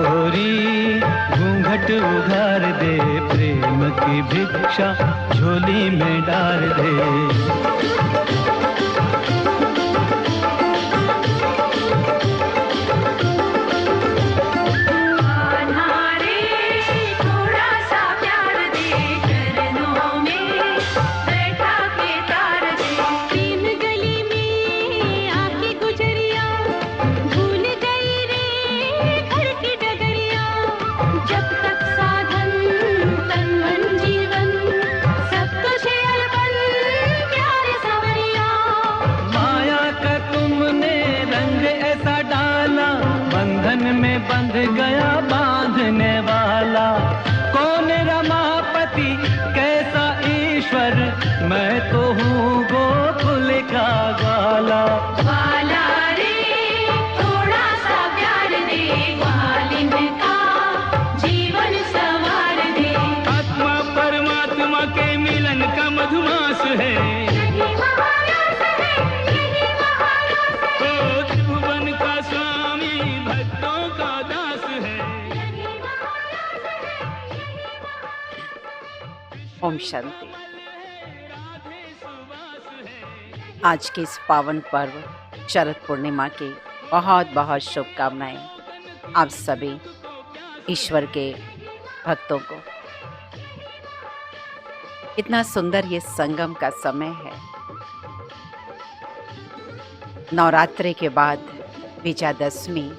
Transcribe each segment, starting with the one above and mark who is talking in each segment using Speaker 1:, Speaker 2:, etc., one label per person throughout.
Speaker 1: गोरी घूंघट उघार दे, प्रेम की भिक्षा झोली में डाल दे। बंध गया बांधने वाला, कौन रमापति कैसा ईश्वर, मैं तो हूँ गोकुल का ग्वाला।
Speaker 2: ग्वाला रे थोड़ा सा प्यार दे, ग्वालिन का जीवन संवार दे।
Speaker 1: आत्मा परमात्मा के मिलन का मधुमास है, त्रिभुवन का स्वामी भक्तों का दास है।
Speaker 3: ओम शांति। आज के इस पावन पर्व शरद पूर्णिमा की बहुत बहुत शुभकामनाएं आप सभी ईश्वर के भक्तों को। इतना सुंदर ये संगम का समय है। नवरात्रि के बाद विजयादशमी,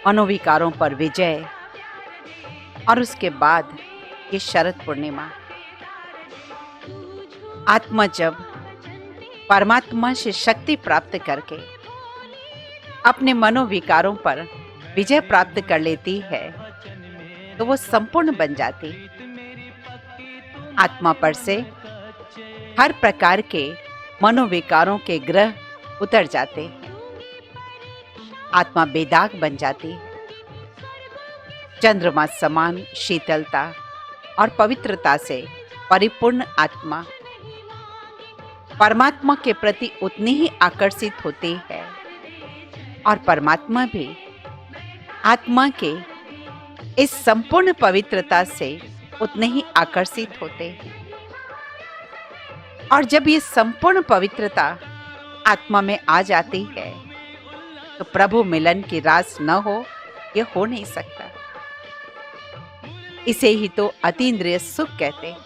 Speaker 3: मनोविकारों पर विजय, और उसके बाद ये शरद पूर्णिमा। आत्मा जब परमात्मा से शक्ति प्राप्त करके अपने मनोविकारों पर विजय प्राप्त कर लेती है तो वो संपूर्ण बन जाती। आत्मा पर से हर प्रकार के मनोविकारों के ग्रह उतर जाते हैं। आत्मा बेदाग बन जाती है। चंद्रमा समान शीतलता और पवित्रता से परिपूर्ण आत्मा परमात्मा के प्रति उतनी ही आकर्षित होती है, और परमात्मा भी आत्मा के इस संपूर्ण पवित्रता से उतने ही आकर्षित होते हैं। और जब ये संपूर्ण पवित्रता आत्मा में आ जाती है तो प्रभु मिलन की रास न हो, यह हो नहीं सकता। इसे ही तो अतीन्द्रिय सुख कहते हैं।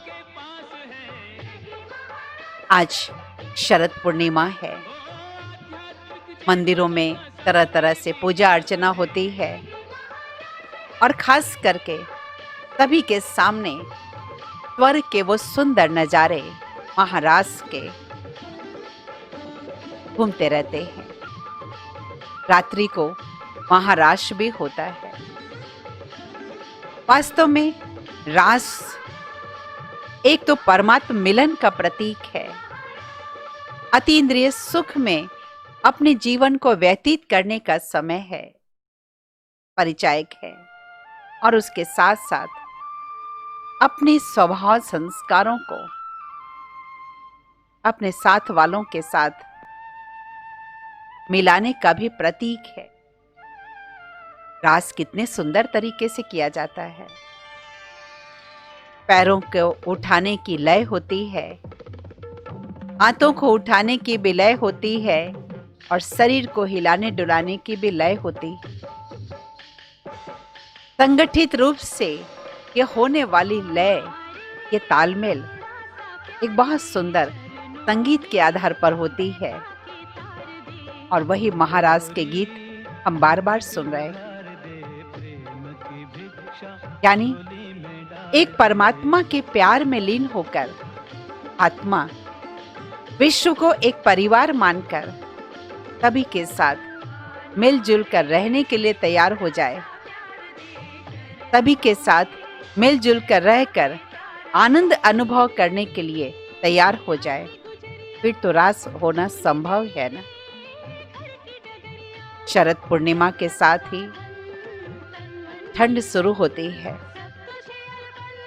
Speaker 3: आज शरद पूर्णिमा है। मंदिरों में तरह तरह से पूजा अर्चना होती है, और खास करके सभी के सामने स्वर्ग के वो सुंदर नजारे महाराष्ट्र के घूमते रहते हैं। रात्रि को महाराष्ट्र भी होता है। वास्तव में रास एक तो परमात्मा मिलन का प्रतीक है, अतीन्द्रिय सुख में अपने जीवन को व्यतीत करने का समय है, परिचायक है, और उसके साथ साथ अपने स्वभाव संस्कारों को अपने साथ वालों के साथ मिलाने का भी प्रतीक है। रास कितने सुंदर तरीके से किया जाता है। पैरों को उठाने की लय होती है, हाथों को उठाने की भी लय होती है, और शरीर को हिलाने डुलाने की भी लय होती है। संगठित रूप से ये होने वाली लय, ये तालमेल एक बहुत सुंदर संगीत के आधार पर होती है, और वही महाराज के गीत हम बार बार सुन रहे हैं। यानी एक परमात्मा के प्यार में लीन होकर आत्मा विश्व को एक परिवार मानकर सभी के साथ मिलजुल कर रहने के लिए तैयार हो जाए, सभी के साथ मिलजुल कर रहकर आनंद अनुभव करने के लिए तैयार हो जाए, फिर तो रास होना संभव है ना। शरद पूर्णिमा के साथ ही ठंड शुरू होती है,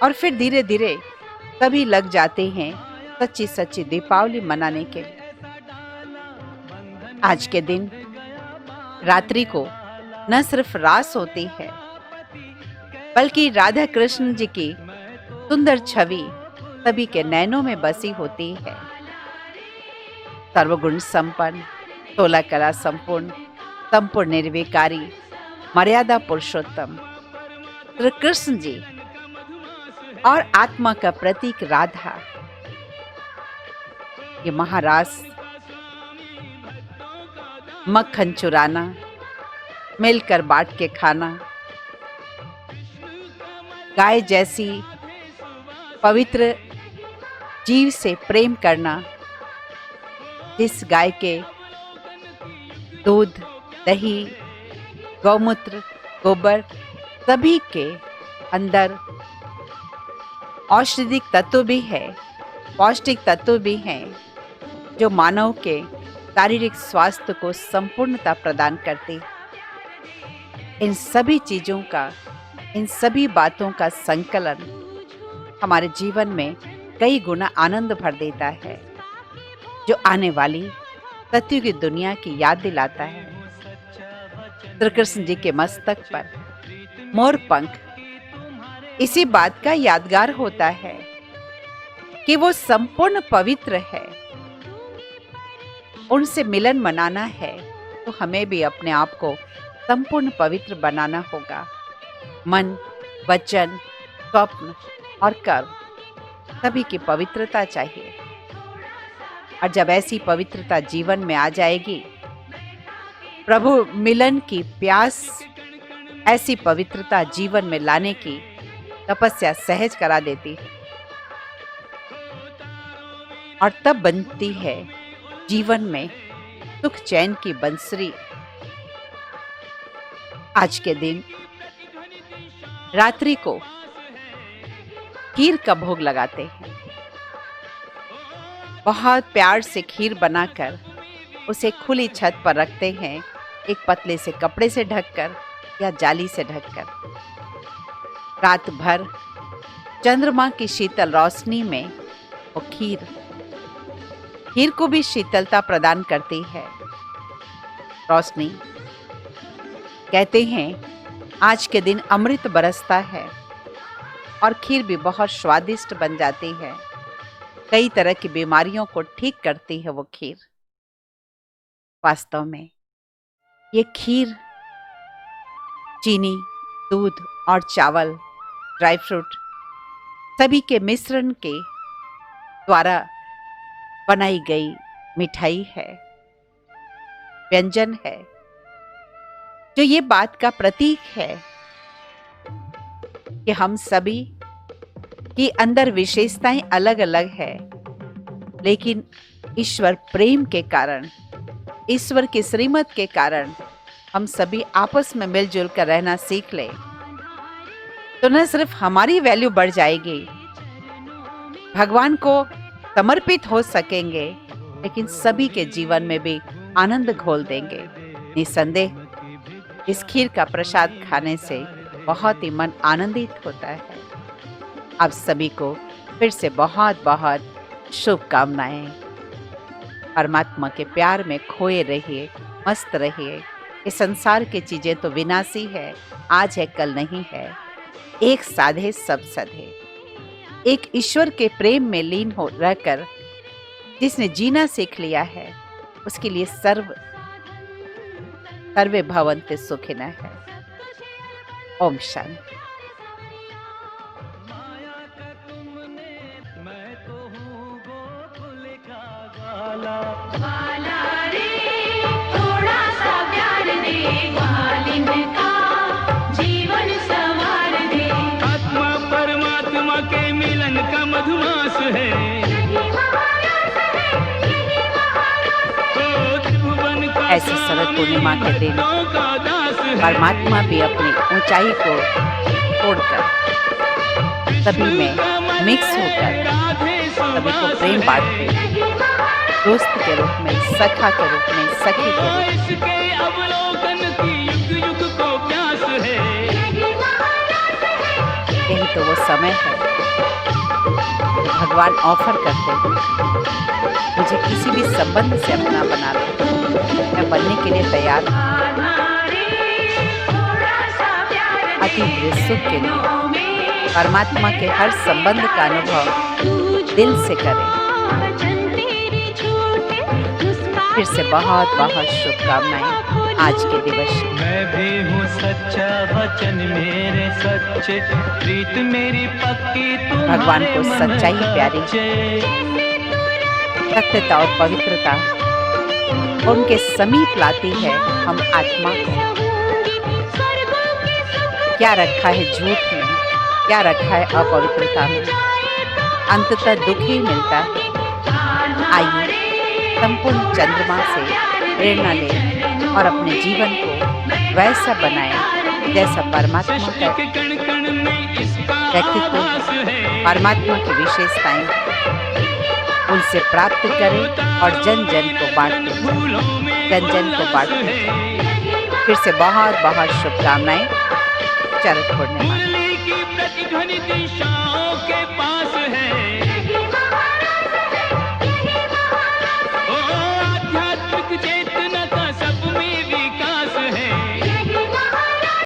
Speaker 3: और फिर धीरे धीरे सभी लग जाते हैं सच्ची सच्ची दीपावली मनाने के लिए। आज के दिन रात्रि को न सिर्फ रास होती है, बल्कि राधा कृष्ण जी की सुंदर छवि सभी के नैनों में बसी होती है। सर्वगुण संपन्न, 16 कला संपूर्ण, संपूर्ण निर्विकारी, मर्यादा पुरुषोत्तम श्री कृष्ण जी और आत्मा का प्रतीक राधा, ये महारास, मक्खन चुराना, मिलकर बांट के खाना, गाय जैसी पवित्र जीव से प्रेम करना, जिस गाय के दूध, दही, गौमूत्र, गोबर सभी के अंदर औषधिक तत्व भी है, पौष्टिक तत्व भी हैं, जो मानव के शारीरिक स्वास्थ्य को संपूर्णता प्रदान करती। इन सभी चीज़ों का, इन सभी बातों का संकलन हमारे जीवन में कई गुना आनंद भर देता है, जो आने वाली सत्य की दुनिया की याद दिलाता है। श्री कृष्ण जी के मस्तक पर मोर पंख इसी बात का यादगार होता है कि वो संपूर्ण पवित्र है। उनसे मिलन मनाना है तो हमें भी अपने आप को संपूर्ण पवित्र बनाना होगा। मन, वचन, स्वप्न और कर्म सभी की पवित्रता चाहिए। और जब ऐसी पवित्रता जीवन में आ जाएगी, प्रभु मिलन की प्यास, ऐसी पवित्रता जीवन में लाने की तपस्या सहज करा देती है और तब बनती है जीवन में सुख चैन की बंसरी। आज के दिन रात्रि को खीर का भोग लगाते हैं। बहुत प्यार से खीर बनाकर उसे खुली छत पर रखते हैं, एक पतले से कपड़े से ढककर या जाली से ढककर। रात भर चंद्रमा की शीतल रोशनी में वो खीर को भी शीतलता प्रदान करती है। रोशनी, कहते हैं आज के दिन अमृत बरसता है और खीर भी बहुत स्वादिष्ट बन जाती है। कई तरह की बीमारियों को ठीक करती है वो खीर। वास्तव में ये खीर चीनी, दूध और चावल, ड्राई फ्रूट सभी के मिश्रण के द्वारा बनाई गई मिठाई है, व्यंजन है, जो ये बात का प्रतीक है कि हम सभी की अंदर विशेषताएं अलग अलग है, लेकिन ईश्वर प्रेम के कारण, ईश्वर की श्रीमत के कारण हम सभी आपस में मिलजुल कर रहना सीख लें तो न सिर्फ हमारी वैल्यू बढ़ जाएगी, भगवान को समर्पित हो सकेंगे, लेकिन सभी के जीवन में भी आनंद घोल देंगे। निसंदेह इस खीर का प्रसाद खाने से बहुत ही मन आनंदित होता है। आप सभी को फिर से बहुत बहुत शुभकामनाएं। परमात्मा के प्यार में खोए रहिए, मस्त रहिए। ये संसार की चीजें तो विनाशी है, आज है कल नहीं है। एक साधे सब सधे, एक ईश्वर के प्रेम में लीन हो रहकर जिसने जीना सीख लिया है, उसके लिए सर्वे भवन्तु सुखिनः है। ओम शांति।
Speaker 2: वाला रे थोड़ा सा प्यार दे, मालिन का जीवन संवार दे।
Speaker 1: आत्मा परमात्मा के मिलन का मधुमास है,
Speaker 3: ऐसी शरद पूर्णिमा के दिन परमात्मा भी अपनी ऊंचाई को तोड़कर सभी में मिक्स होकर सभी को प्रेम बांटते, दोस्त के रूप में, सखा के रूप में, सखी के रूप में।
Speaker 1: अवलोकन की युग युग को प्यास है।
Speaker 3: यही तो वो समय है भगवान ऑफर करते हैं, मुझे किसी भी संबंध से अपना बना लो, मैं बनने के लिए तैयार हूँ। अति प्रिय सुख के लिए परमात्मा के हर संबंध का अनुभव दिल से करें। फिर से बहुत बहुत शुभकामनाएं आज के दिवस।
Speaker 1: मैं भी हूँ सच्चा वचन मेरे सच्चे, प्रीत मेरी पक्की तुम्हारे
Speaker 3: भगवान को सच्चाई प्यारी, सत्यता और पवित्रता उनके समीप लाती है हम आत्मा को। क्या रखा है झूठ में, क्या रखा है अपवित्रता में, अंततः दुख ही मिलता है। आइए संपूर्ण चंद्रमा से प्रेरणा लें और अपने जीवन को वैसा बनाएं जैसा परमात्मा का व्यक्तित्व, परमात्मा की विशेषताएं उनसे प्राप्त करें और जन जन को बांटें। फिर से बहुत बहुत शुभकामनाएं। चरक पूर्णिमा।
Speaker 1: की प्रतिध्वनि दिशाओं के पास है।